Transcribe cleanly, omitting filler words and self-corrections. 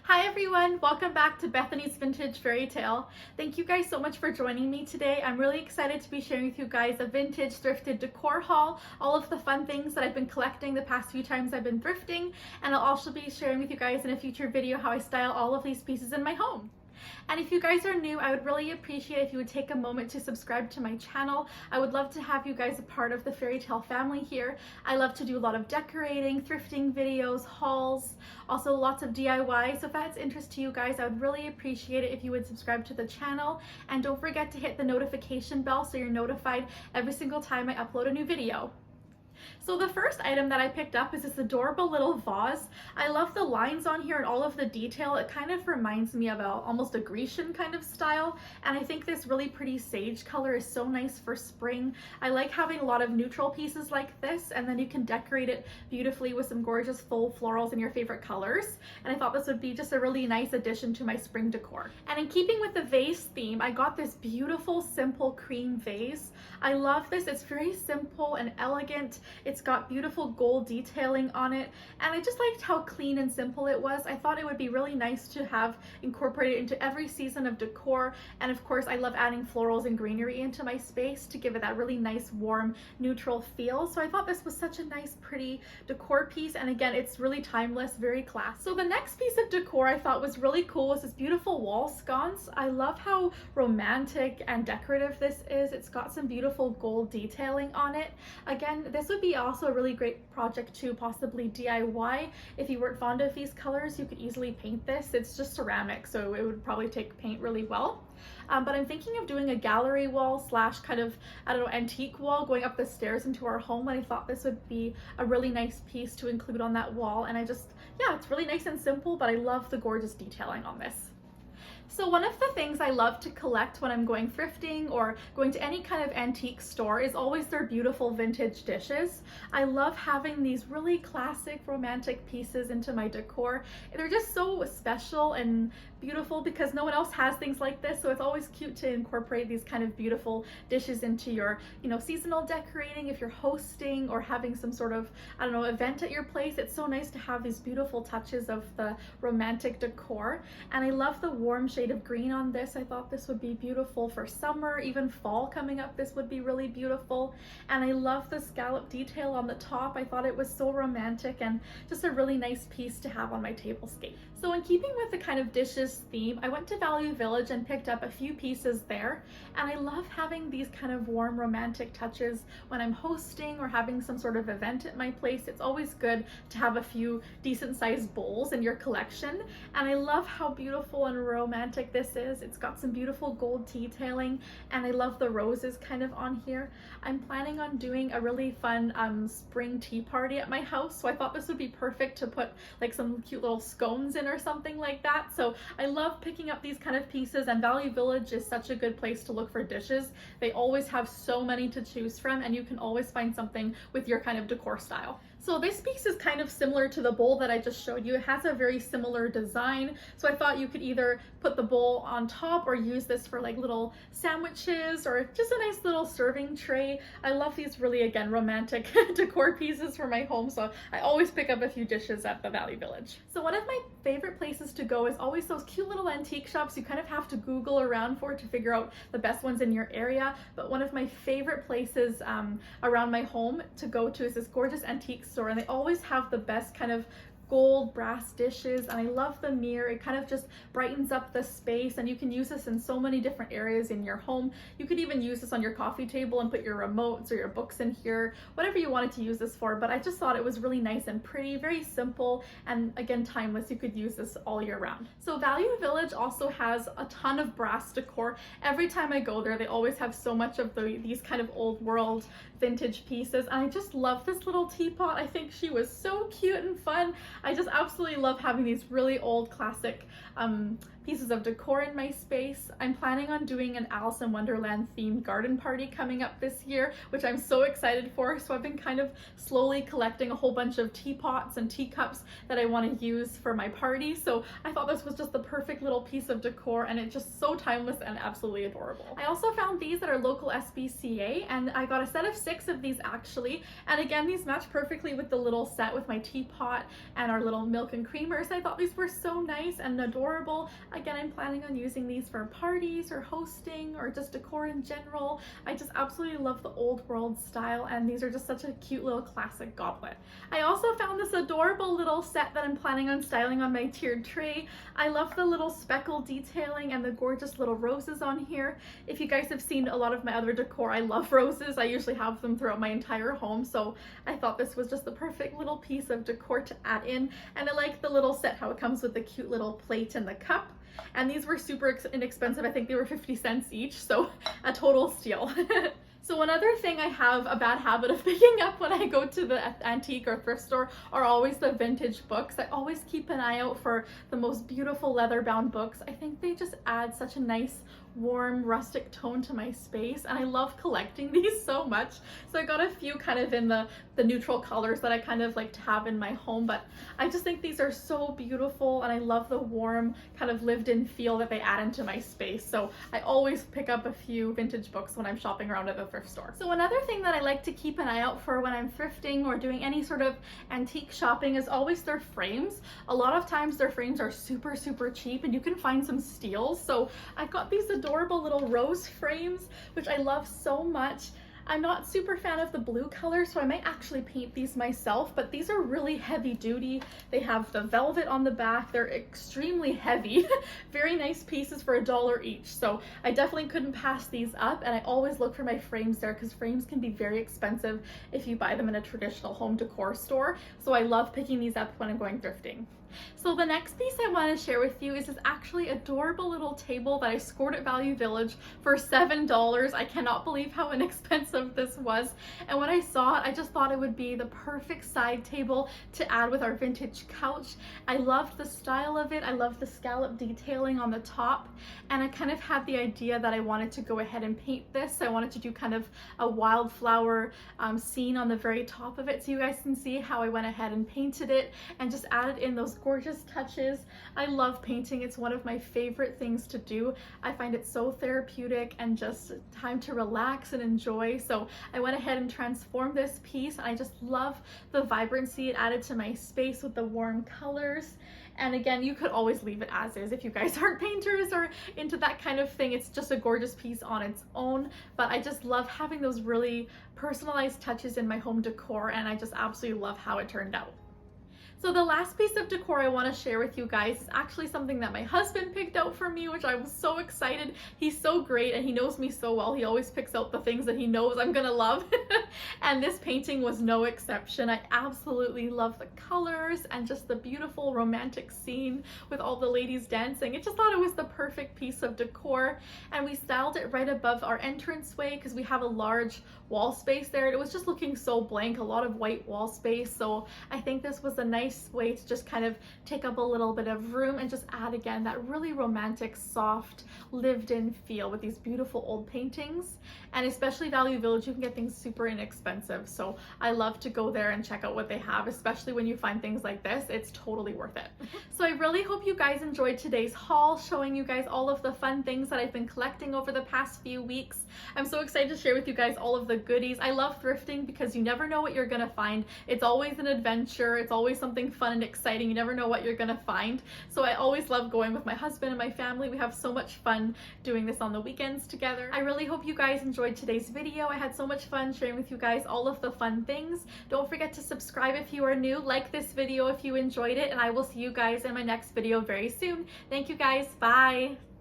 Hi everyone, welcome back to Bethany's Vintage Fairy Tale. Thank you guys so much for joining me today. I'm really excited to be sharing with you guys a vintage thrifted decor haul, all of the fun things that I've been collecting the past few times I've been thrifting, and I'll also be sharing with you guys in a future video how I style all of these pieces in my home. And if you guys are new, I would really appreciate if you would take a moment to subscribe to my channel. I would love to have you guys a part of the Fairy Tale family here. I love to do a lot of decorating, thrifting videos, hauls, also lots of DIY. So if that's interest to you guys, I would really appreciate it if you would subscribe to the channel. And don't forget to hit the notification bell so you're notified every single time I upload a new video. So the first item that I picked up is this adorable little vase. I love the lines on here and all of the detail. It kind of reminds me of almost a Grecian kind of style, and I think this really pretty sage color is so nice for spring. I like having a lot of neutral pieces like this, and then you can decorate it beautifully with some gorgeous full florals in your favorite colors, and I thought this would be just a really nice addition to my spring decor. And in keeping with the vase theme, I got this beautiful simple cream vase. I love this. It's very simple and elegant. It's got beautiful gold detailing on it, and I just liked how clean and simple it was. I thought it would be really nice to have incorporated into every season of decor, and of course I love adding florals and greenery into my space to give it that really nice warm neutral feel. So I thought this was such a nice pretty decor piece, and again it's really timeless, very classy. So the next piece of decor I thought was really cool was this beautiful wall sconce. I love how romantic and decorative this is. It's got some beautiful gold detailing on it. Again, this would be also a really great project to possibly DIY. If you weren't fond of these colors, you could easily paint this. It's just ceramic, so it would probably take paint really well. But I'm thinking of doing a gallery wall slash kind of, I don't know, antique wall going up the stairs into our home, and I thought this would be a really nice piece to include on that wall. And yeah, it's really nice and simple, but I love the gorgeous detailing on this. So one of the things I love to collect when I'm going thrifting or going to any kind of antique store is always their beautiful vintage dishes. I love having these really classic romantic pieces into my decor. They're just so special and beautiful because no one else has things like this, so it's always cute to incorporate these kind of beautiful dishes into your, seasonal decorating. If you're hosting or having some sort of, I don't know, event at your place, it's so nice to have these beautiful touches of the romantic decor. And I love the warm shade of green on this. I thought this would be beautiful for summer, even fall coming up. This would be really beautiful. And I love the scallop detail on the top. I thought it was so romantic and just a really nice piece to have on my tablescape. So in keeping with the kind of dishes theme, I went to Value Village and picked up a few pieces there. And I love having these kind of warm romantic touches when I'm hosting or having some sort of event at my place. It's always good to have a few decent sized bowls in your collection. And I love how beautiful and romantic this is. It's got some beautiful gold detailing, and I love the roses kind of on here. I'm planning on doing a really fun spring tea party at my house, so I thought this would be perfect to put like some cute little scones in or something like that. So I love picking up these kind of pieces, and Value Village is such a good place to look for dishes. They always have so many to choose from, and you can always find something with your kind of decor style. So this piece is kind of similar to the bowl that I just showed you. It has a very similar design, so I thought you could either put the bowl on top or use this for like little sandwiches or just a nice little serving tray. I love these really, again, romantic decor pieces for my home, so I always pick up a few dishes at the Value Village. So one of my favorite places to go is always those cute little antique shops. You kind of have to Google around for to figure out the best ones in your area, but one of my favorite places around my home to go to is this gorgeous antique store, and they always have the best kind of gold brass dishes, and I love the mirror. It kind of just brightens up the space, and you can use this in so many different areas in your home. You could even use this on your coffee table and put your remotes or your books in here, whatever you wanted to use this for. But I just thought it was really nice and pretty, very simple, and again, timeless. You could use this all year round. So Value Village also has a ton of brass decor. Every time I go there, they always have so much of these kind of old world vintage pieces, and I just love this little teapot. I think she was so cute and fun. I just absolutely love having these really old classic pieces of decor in my space. I'm planning on doing an Alice in Wonderland themed garden party coming up this year, which I'm so excited for. So I've been kind of slowly collecting a whole bunch of teapots and teacups that I want to use for my party. So I thought this was just the perfect little piece of decor, and it's just so timeless and absolutely adorable. I also found these at our local SPCA, and I got a set of 6 of these actually. And again, these match perfectly with the little set with my teapot and our little milk and creamers. I thought these were so nice and adorable. Again, I'm planning on using these for parties or hosting or just decor in general. I just absolutely love the old world style, and these are just such a cute little classic goblet. I also found this adorable little set that I'm planning on styling on my tiered tray. I love the little speckle detailing and the gorgeous little roses on here. If you guys have seen a lot of my other decor, I love roses. I usually have them throughout my entire home, so I thought this was just the perfect little piece of decor to add in. And I like the little set, how it comes with the cute little plate and the cup. And these were super inexpensive. I think they were 50 cents each, so a total steal. So one other thing I have a bad habit of picking up when I go to the antique or thrift store are always the vintage books. I always keep an eye out for the most beautiful leather-bound books. I think they just add such a nice, warm, rustic tone to my space, and I love collecting these so much. So I got a few kind of in the neutral colors that I kind of like to have in my home, but I just think these are so beautiful, and I love the warm kind of lived-in feel that they add into my space. So I always pick up a few vintage books when I'm shopping around at the thrift store. So another thing that I like to keep an eye out for when I'm thrifting or doing any sort of antique shopping is always their frames. A lot of times their frames are super cheap, and you can find some steals. So I've got these adorable little rose frames, which I love so much. I'm not super fan of the blue color, so I might actually paint these myself, but these are really heavy duty. They have the velvet on the back. They're extremely heavy. Very nice pieces for $1 each. So I definitely couldn't pass these up, and I always look for my frames there because frames can be very expensive if you buy them in a traditional home decor store. So I love picking these up when I'm going thrifting. So the next piece I want to share with you is this actually adorable little table that I scored at Value Village for $7. I cannot believe how inexpensive this was. And when I saw it, I just thought it would be the perfect side table to add with our vintage couch. I loved the style of it. I loved the scallop detailing on the top. And I kind of had the idea that I wanted to go ahead and paint this. I wanted to do kind of a wildflower scene on the very top of it, so you guys can see how I went ahead and painted it and just added in those gorgeous touches. I love painting. It's one of my favorite things to do. I find it so therapeutic and just time to relax and enjoy. So I went ahead and transformed this piece. I just love the vibrancy it added to my space with the warm colors. And again, you could always leave it as is if you guys aren't painters or into that kind of thing. It's just a gorgeous piece on its own, but I just love having those really personalized touches in my home decor, and I just absolutely love how it turned out. So the last piece of decor I want to share with you guys is actually something that my husband picked out for me, which I was so excited. He's so great and he knows me so well. He always picks out the things that he knows I'm gonna love. And this painting was no exception. I absolutely love the colors and just the beautiful romantic scene with all the ladies dancing. I just thought it was the perfect piece of decor, and we styled it right above our entranceway because we have a large wall space there. It was just looking so blank, a lot of white wall space. So I think this was a nice way to just kind of take up a little bit of room and just add again that really romantic, soft, lived-in feel with these beautiful old paintings. And especially Value Village, you can get things super inexpensive. So I love to go there and check out what they have, especially when you find things like this. It's totally worth it. So I really hope you guys enjoyed today's haul, showing you guys all of the fun things that I've been collecting over the past few weeks. I'm so excited to share with you guys all of the goodies. I love thrifting because you never know what you're gonna find. It's always an adventure. It's always something fun and exciting. You never know what you're gonna find. So I always love going with my husband and my family. We have so much fun doing this on the weekends together. I really hope you guys enjoyed today's video. I had so much fun sharing with you guys all of the fun things. Don't forget to subscribe if you are new, like this video if you enjoyed it, and I will see you guys in my next video very soon. Thank you guys. Bye.